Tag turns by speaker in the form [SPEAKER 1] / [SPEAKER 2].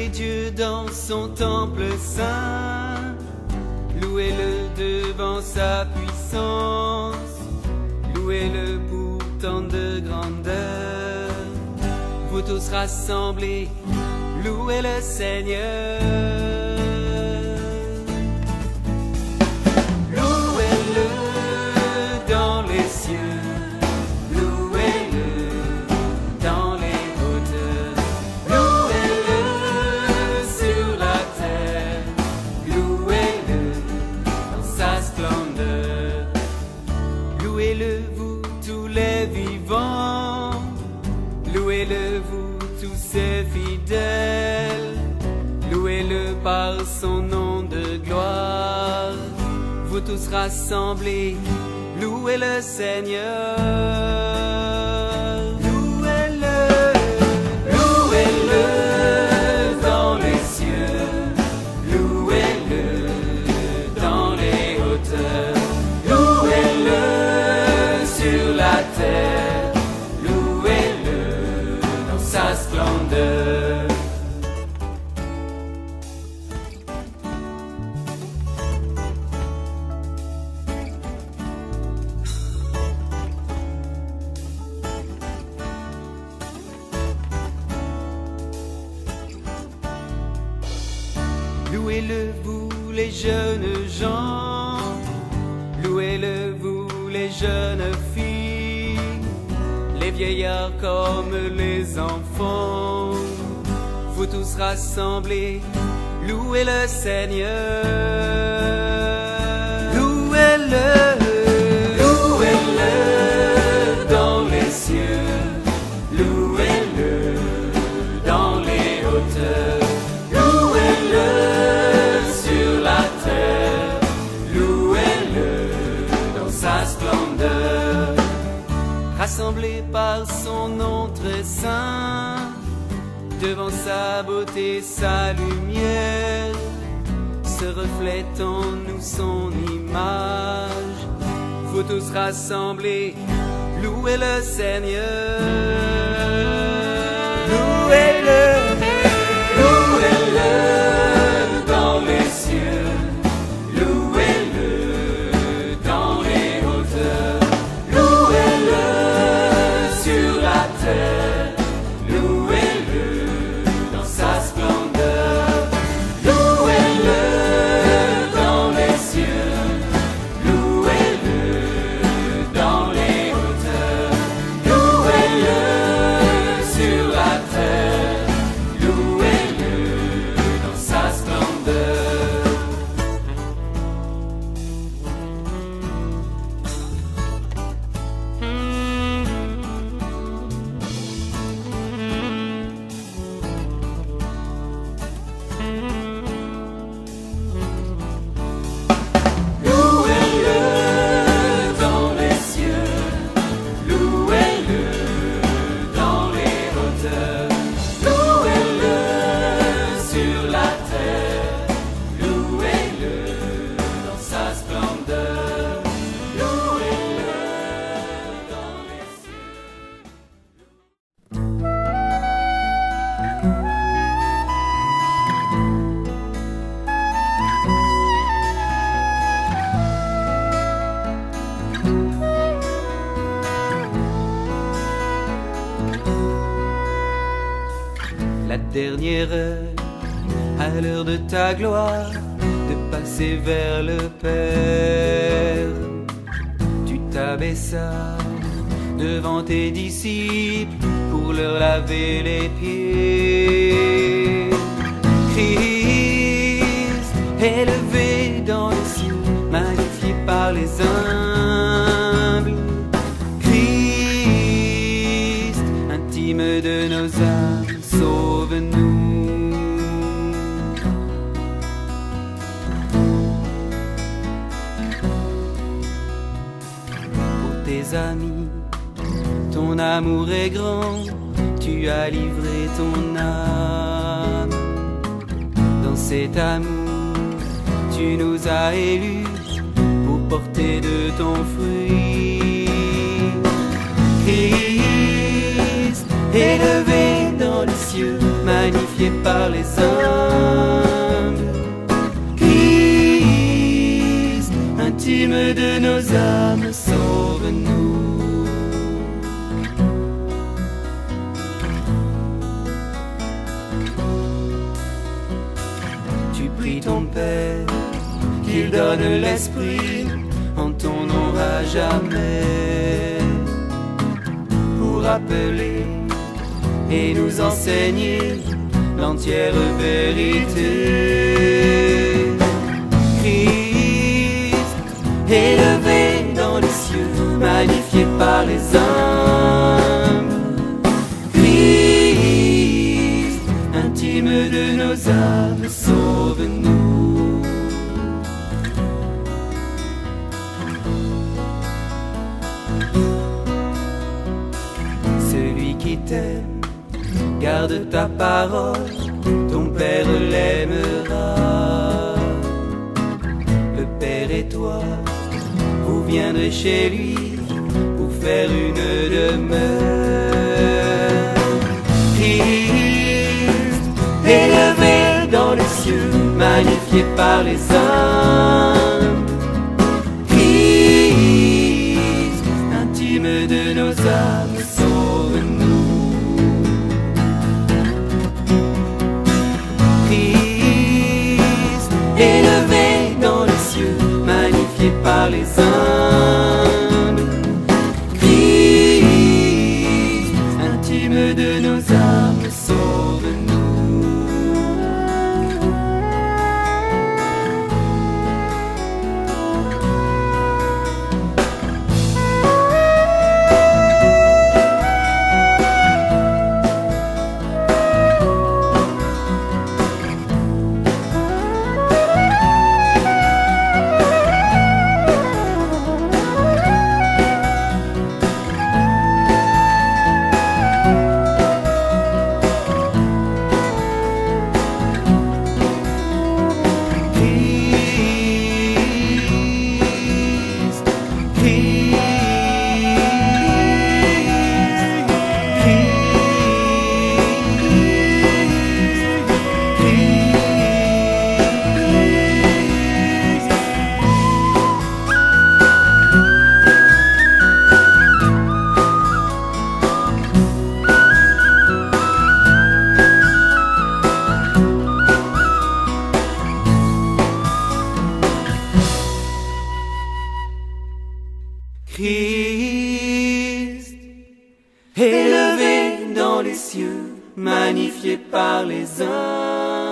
[SPEAKER 1] Louez Dieu dans son temple saint, louez-le devant sa puissance, louez-le pour tant de grandeur. Vous tous rassemblés, louez le Seigneur. Louez-le dans les cieux, louez-le dans les hauteurs, louez-le sur la terre, louez-le dans sa splendeur. Louez-le vous tous les vivants, louez-le vous tous ses fidèles, louez-le par son nom de gloire. Vous tous rassemblés, louez le Seigneur. Louez-le, louez-le dans les cieux, louez-le dans les hauteurs, louez-le sur la terre, louez-le dans sa splendeur. Louez-le vous les jeunes gens, louez-le vous les jeunes filles, les vieillards comme les enfants. Vous tous rassemblés, louez le Seigneur. Louez-le, louez-le dans les cieux, louez-le dans les hauteurs, louez-le sur la terre, louez-le dans sa splendeur. Rassemblés par son nom très saint, devant sa beauté, sa lumière, se reflète en nous son image. Vous tous rassemblés, louez le Seigneur. Louez-le, louez-le dans les cieux, louez-le dans les hauteurs, louez-le sur la terre, louez-le dans sa splendeur, louez-le dans les cieux, louez-le dans les hauteurs, louez-le sur la terre, louez-le dans sa splendeur. Louez-le dans les cieux, louez-le dans les hauteurs, louez-le sur la terre, louez-le dans sa splendeur, louez-le dans les cieux. La dernière heure, à l'heure de ta gloire, de passer vers le Père, tu t'abaissas devant tes disciples pour leur laver les pieds. Christ, élevé dans les cieux, magnifié par les humbles. Christ, intime de nos âmes, sauve-nous. Pour tes amis, ton amour est grand, tu as livré ton âme. Dans cet amour, tu nous as élus pour porter de ton fruit. Christ, élevé dans les les cieux, magnifié par les hommes. Christ, intime de nos âmes, sauve-nous. Tu pries ton Père qu'il donne l'esprit en ton nom à jamais, pour appeler et nous enseigner l'entière vérité. Christ, élevé dans les cieux, magnifié par les hommes. Christ, intime de nos âmes, sauve-nous. Celui qui t'aime garde ta parole, ton Père l'aimera. Le Père et toi, vous viendrez chez lui pour faire une demeure. Christ, élevé dans les cieux, magnifié par les hommes. Christ, intime de nos âmes, sauve-nous. Christ, élevé dans les cieux, magnifié par les hommes. Christ, intime de nos âmes, sauve-nous. Christ, élevé dans les cieux, magnifié par les hommes.